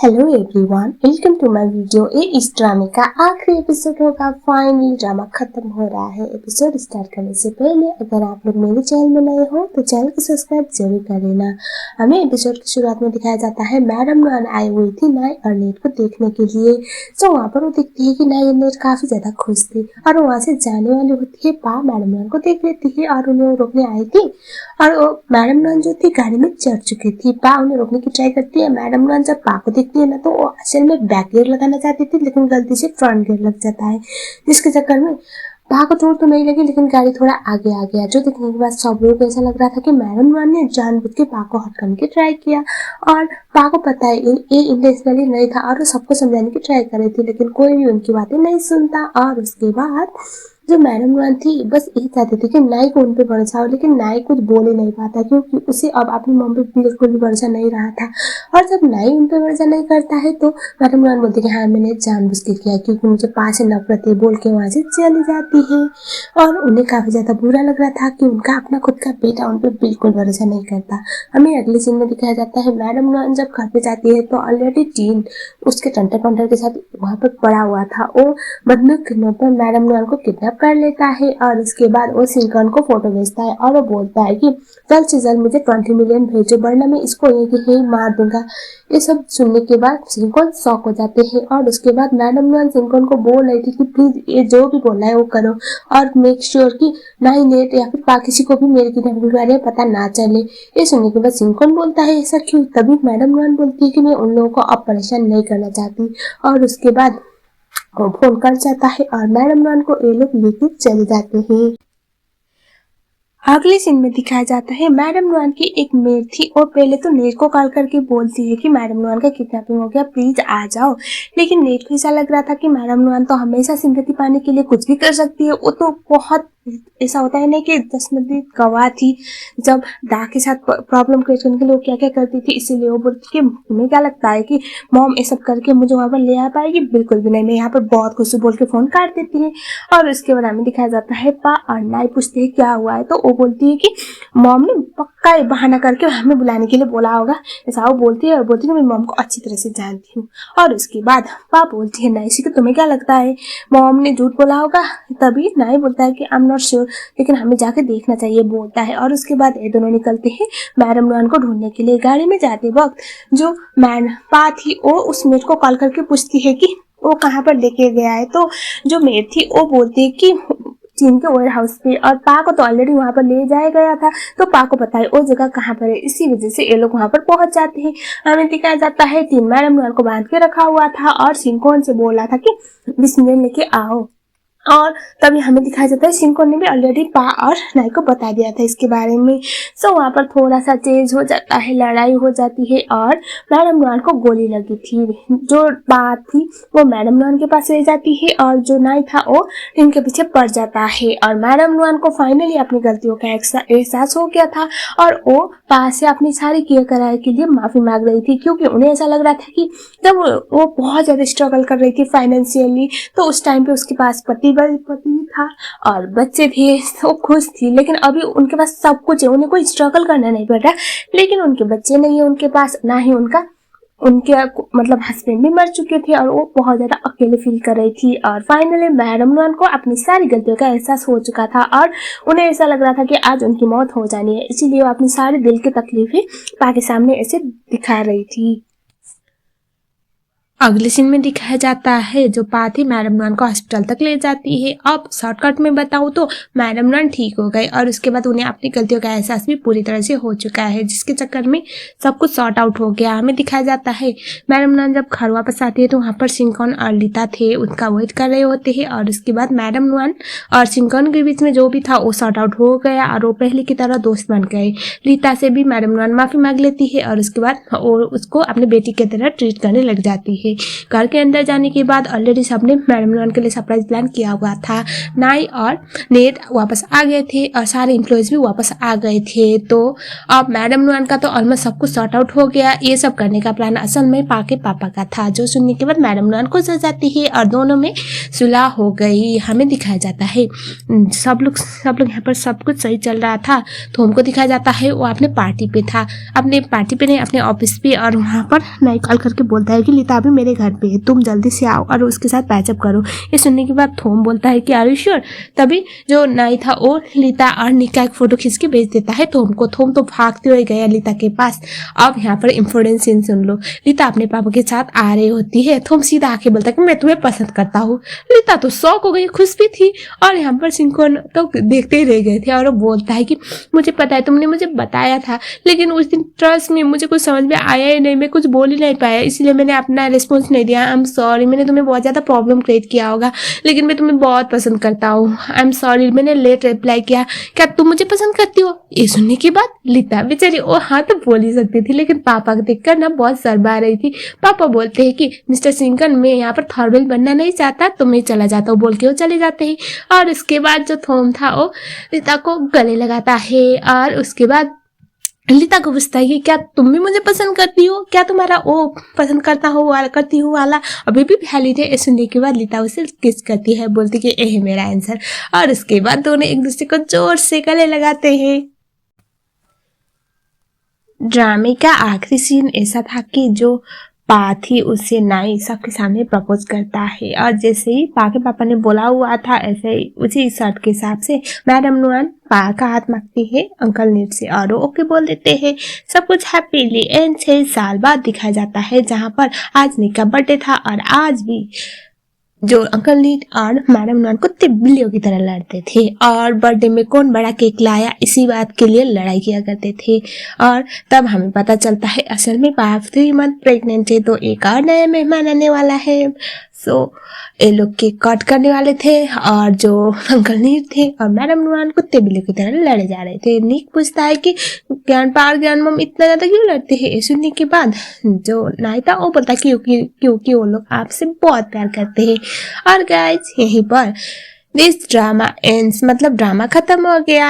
Hello everyone, welcome to my video. इस ड्रामे का आखिरी एपिसोड होगा। फाइनली ड्रामा खत्म हो रहा है। एपिसोड स्टार्ट करने से पहले अगर आप लोग मेरे चैनल में नए हो तो चैनल को सब्सक्राइब जरूर कर लेना। हमें एपिसोड की शुरुआत में दिखाया जाता है मैडम नुआन आई हुई थी नाई और नेट को देखने के लिए। तो वहाँ पर वो देखती है कि नाई और नेट काफी ज्यादा खुश थी और वहाँ से जाने वाली होती है। पा मैडम नुआन को देख लेती है और उन्हें रोकने आई थी और वो मैडम नुआन जो थी गाड़ी में चढ़ चुकी थी। पा उन्हें रोकने की ट्राई करती है। मैडम नुआन जब पा को देखती है ना तो वो असल में बैक गियर लगाना चाहती थी लेकिन गलती से फ्रंट गियर लग जाता है, जिसके चक्कर में पा को चोट तो नहीं लगी लेकिन गाड़ी थोड़ा आगे आ गया। जो देखने के बाद सब लोगों को ऐसा लग रहा था कि मैडम नुआन ने जानबूझ के पा को हट करने की ट्राई किया और पा को पता है ये इंटेंशनली नहीं था और वो सबको समझाने की ट्राई कर रही थी लेकिन कोई भी उनकी बातें नहीं सुनता। और उसके बाद जो मैडम नुआन थी बस यही चाहती थी कि नाई को उन पे भरोसा हो, लेकिन नाई कुछ बोल ही नहीं पाता क्योंकि उसे अब अपनी मम्मी पे बिल्कुल भी भरोसा नहीं रहा था। और जब नाई उन पे भरोसा नहीं करता है तो मैडम नुआन बोलती है कि हाँ मैंने जानबूझ के किया क्योंकि मुझे पास से नफरत है बोल के वहाँ से चली जाती है। और उन्हें काफी ज्यादा बुरा लग रहा था कि उनका अपना खुद का बेटा उन पे बिल्कुल भरोसा नहीं करता। हमें अगले सीन में दिखाया जाता है मैडम नुआन जब घर पे जाती है तो ऑलरेडी टीन उसके टंटर पंटर के साथ वहाँ पर पड़ा हुआ था। वो बदनूक पर मैडम नुआन को किडनैप कर लेता है और उसके बाद वो सिंकन को फोटो भेजता है और वो बोलता है कि जल्द से जल्द मुझे 20 मिलियन भेजो वरना मैं इसको यही मार दूंगा। ये सब सुनने के बाद सिंकन शॉक हो जाते हैं और उसके बाद मैडम नुआन सिंकन को बोल रही थी कि प्लीज ये जो भी बोलना है वो करो और मेक श्योर कि नाई नेट या फिर किसी को भी मेरे किडनैपिंग के बारे में पता ना चले। ये सुनने के बाद सिंकन बोलता है ऐसा क्यों। तभी मैडम नुआन बोलती है कि मैं उन लोगों को अब परेशान नहीं करना चाहती और उसके बाद वो फोन कर जाता है और मैडम नुआन को ये लोग लेके चले जाते हैं। अगले सीन में दिखाया जाता है मैडम नुआन की एक मेड थी और पहले तो नेट को कॉल करके बोलती है कि मैडम नुआन का किडनैपिंग हो गया प्लीज आ जाओ। लेकिन नेट को ऐसा लग रहा था कि मैडम नुआन तो हमेशा सिंपैथी पाने के लिए कुछ भी कर सकती है। वो तो बहुत ऐसा होता है ना कि 10 मिनट गवाह थी जब डा के साथ प्रॉब्लम क्रिएट करने के लिए क्या क्या करती थी, इसीलिए वो बोलती कि तुम्हें क्या लगता है कि मॉम ये सब करके मुझे वहां पर ले आ पाएगी। बिल्कुल भी नहीं, मैं यहाँ पर बहुत कुछ बोल के फोन काट देती है। और उसके बाद हमें दिखाया जाता है पा और नाई पूछते हैं क्या हुआ है तो वो बोलती है कि मॉम ने पक्का बहाना करके हमें बुलाने के लिए बोला होगा। ऐसा वो बोलती है और बोलती है मैं मॉम को अच्छी तरह से जानती हूँ। और उसके बाद पा बोलती है नाई से कि तुम्हें क्या लगता है मॉम ने झूठ बोला होगा। तभी नाई बोलता है कि आई एम नॉट श्योर लेकिन हमें जाके देखना चाहिए बोलता है। और उसके बाद ये दोनों निकलते हैं मैडम नुआन को ढूंढने के लिए। गाड़ी में जाते वक्त जो पा थी वो उस मेड को कॉल करके पूछती है कि वो कहाँ पर लेके गया है। तो जो मेड थी वो बोलती है कि चीन के वेयर हाउस पे और पा को तो ऑलरेडी वहां पर ले जाया गया था तो पा को पता है वो जगह कहाँ पर है। इसी वजह से ये लोग वहां पर पहुंच जाते हैं। हमें दिखाया जाता है तीन मैडम नुआन को बांध के रखा हुआ था और सिंकोन से बोला था कि बिस्मिल्लाह लेके आओ। और तभी हमें दिखाया जाता है सिंकोन ने भी ऑलरेडी पा और नाई को बता दिया था इसके बारे में। सो वहाँ पर थोड़ा सा चेंज हो जाता है, लड़ाई हो जाती है और मैडम नुआन को गोली लगी थी। जो पा थी वो मैडम नुआन के पास रह जाती है और जो नाई था वो इनके पीछे पड़ जाता है। और मैडम नुआन को फाइनली अपनी गलतियों का एहसास हो गया था और वो पा से अपनी सारी केयर कराए के लिए माफी मांग रही थी क्योंकि उन्हें ऐसा लग रहा था कि जब वो बहुत ज्यादा स्ट्रगल कर रही थी फाइनेंशियली तो उस टाइम पे उसके पास पति था और बच्चे थे तो खुश थी, लेकिन अभी उनके पास सब कुछ है, उन्हें कोई स्ट्रगल करना नहीं पड़ रहा। लेकिन उनके बच्चे नहीं है उनके पास, ना ही उनके मतलब हस्बैंड भी मर चुके थे और वो बहुत ज्यादा अकेले फील कर रही थी। और फाइनली मैडम नुआन को अपनी सारी गलतियों का एहसास हो चुका था और उन्हें ऐसा लग रहा था कि आज उनकी मौत हो जानी है, इसीलिए वो अपनी सारी दिल की तकलीफें पा के सामने ऐसे दिखा रही थी। अगले सीन में दिखाया जाता है जो पा थी मैडम नुआन को हॉस्पिटल तक ले जाती है। अब शॉर्टकट में बताऊं तो मैडम नुआन ठीक हो गए और उसके बाद उन्हें अपनी गलतियों का एहसास भी पूरी तरह से हो चुका है, जिसके चक्कर में सब कुछ सॉर्ट आउट हो गया। हमें दिखाया जाता है मैडम नुआन जब घर वापस आती है तो वहाँ पर सिंकन और लीता थे, उनका वेट कर रहे होते हैं। और उसके बाद मैडम नुआन और सिंकन के बीच में जो भी था वो सॉर्ट आउट हो गया और वो पहले की तरह दोस्त बन गए। लीता से भी मैडम नुआन माफी मांग लेती है और उसके बाद वो उसको अपने बेटी की तरह ट्रीट करने लग जाती है। थे। घर के अंदर जाने के बाद ऑलरेडी सबने मैडम नुआन के लिए सरप्राइज प्लान किया हुआ था। नाई और नेट वापस आ गए थे और सारे एम्प्लॉयज भी वापस आ गए थे। तो अब मैडम नुआन का तो ऑलमोस्ट सब कुछ सॉर्ट आउट हो गया। ये सब करने का प्लान असल में पाके पापा का था, जो सुनने के बाद मैडम नुआन खुश हो जाती है और दोनों में सुलह हो गई। हमें दिखाया जाता है सब लोग यहाँ पर सब कुछ सही चल रहा था। तो हमको दिखाया जाता है वो अपने पार्टी पे था, अपने पार्टी पे नहीं अपने ऑफिस पे, और वहाँ पर नाई कॉल करके बोलता है कि लीता अभी मेरे घर पे है, तुम जल्दी से आओ और उसके साथ पैचअप करो। ये सुनने के बाद थोम बोलता है कि आर यू श्योर। तभी जो नाई था वो लीता और निक का एक फोटो खींच के भेज देता है थोम को। थोम तो भागते हुए गया लीता के पास। अब यहाँ पर इम्पोर्टेंट सीन सुन लो। लीता अपने पापा के साथ आ रही होती है। थोम सीधा आके बोलता है कि मैं तुम्हें पसंद करता हूँ। लीता तो शौक हो गई, खुश भी थी, और यहाँ पर सिंको तो देखते ही रह गए थे। और वो बोलता है कि मुझे पता है तुमने मुझे बताया था, लेकिन उस दिन ट्रस्ट में मुझे कुछ समझ में आया ही नहीं, मैं कुछ बोल ही नहीं पाया, इसलिए मैंने अपना रिस्पॉन्स नहीं दिया। आई एम सॉरी, मैंने तुम्हें बहुत ज़्यादा प्रॉब्लम क्रिएट किया होगा, लेकिन मैं तुम्हें बहुत पसंद करता हूँ। आई एम सॉरी, मैंने लेट रिप्लाई किया, क्या तुम मुझे पसंद करती हो। ये सुनने के बाद लीता बेचारी वो हाँ तो बोल ही सकती थी, लेकिन पापा को देखकर ना बहुत शर्मा रही थी। पापा बोलते हैं कि मिस्टर सिंकन, मैं यहाँ पर थॉर्मल बनना नहीं चाहता, तो मैं चला जाता हूँ, बोल के वो चले जाते हैं। और उसके बाद जो थोम था वो लीता को गले लगाता है और उसके बाद लीता को पूछता है कि क्या तुम भी मुझे पसंद करती हो, क्या तुम्हारा वो पसंद करता हो वाला करती हो वाला अभी भी वैलिड है। सुनने के बाद लीता उसे किस करती है, बोलती कि ये है मेरा आंसर। और उसके बाद दोनों एक दूसरे को जोर से गले लगाते हैं। ड्रामे का आखिरी सीन ऐसा था कि जो पा थी उससे नाई सबके सामने प्रपोज करता है, और जैसे ही पा के पापा ने बोला हुआ था ऐसे ही उसी शर्त के हिसाब से मैडम नुआन पा का हाथ मांगती है अंकल नीट से, और वो ओके बोल देते हैं। सब कुछ हैप्पीली एंड 6 साल बाद दिखाया जाता है, जहाँ पर आज निक का बर्थडे था और आज भी जो अंकल नीट और मैडम नुआन कुत्ते बिल्लियों की तरह लड़ते थे, और बर्थडे में कौन बड़ा केक लाया इसी बात के लिए लड़ाई किया करते थे। और तब हमें पता चलता है असल में पाप 3 मंथ प्रेग्नेंट है, तो एक और नया मेहमान आने वाला है। सो ये लोग केक कट करने वाले थे, और जो अंकल नीट थे और मैडम नुआन कुत्ते बिल्लियों की तरह लड़े जा रहे थे। निक पूछता है कि ग्रैंडपा और ग्रैंडमम इतना ज्यादा क्यों लड़ते हैं। सुनने के बाद जो नाई था वो बोलता क्योंकि वो लोग आपसे बहुत प्यार करते हैं। और गाइस यहीं पर दिस ड्रामा एंड्स, मतलब ड्रामा खत्म हो गया।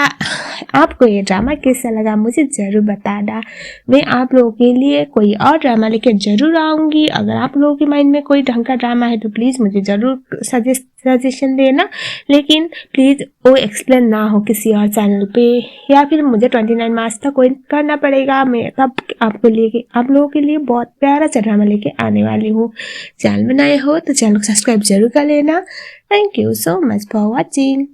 आपको ये ड्रामा कैसा लगा मुझे जरूर बताना। मैं आप लोगों के लिए कोई और ड्रामा लेकर जरूर आऊंगी। अगर आप लोगों के माइंड में कोई ढंग का ड्रामा है तो प्लीज़ मुझे जरूर सजेशन देना, लेकिन प्लीज़ वो एक्सप्लेन ना हो किसी और चैनल पे, या फिर मुझे 29 मार्च तक कोई करना पड़ेगा। मैं तब आप लोगों के लिए बहुत प्यारा सा ड्रामा लेके आने वाली हूँ। चैनल में नए हो तो चैनल को सब्सक्राइब जरूर कर लेना। Thank you so much for watching.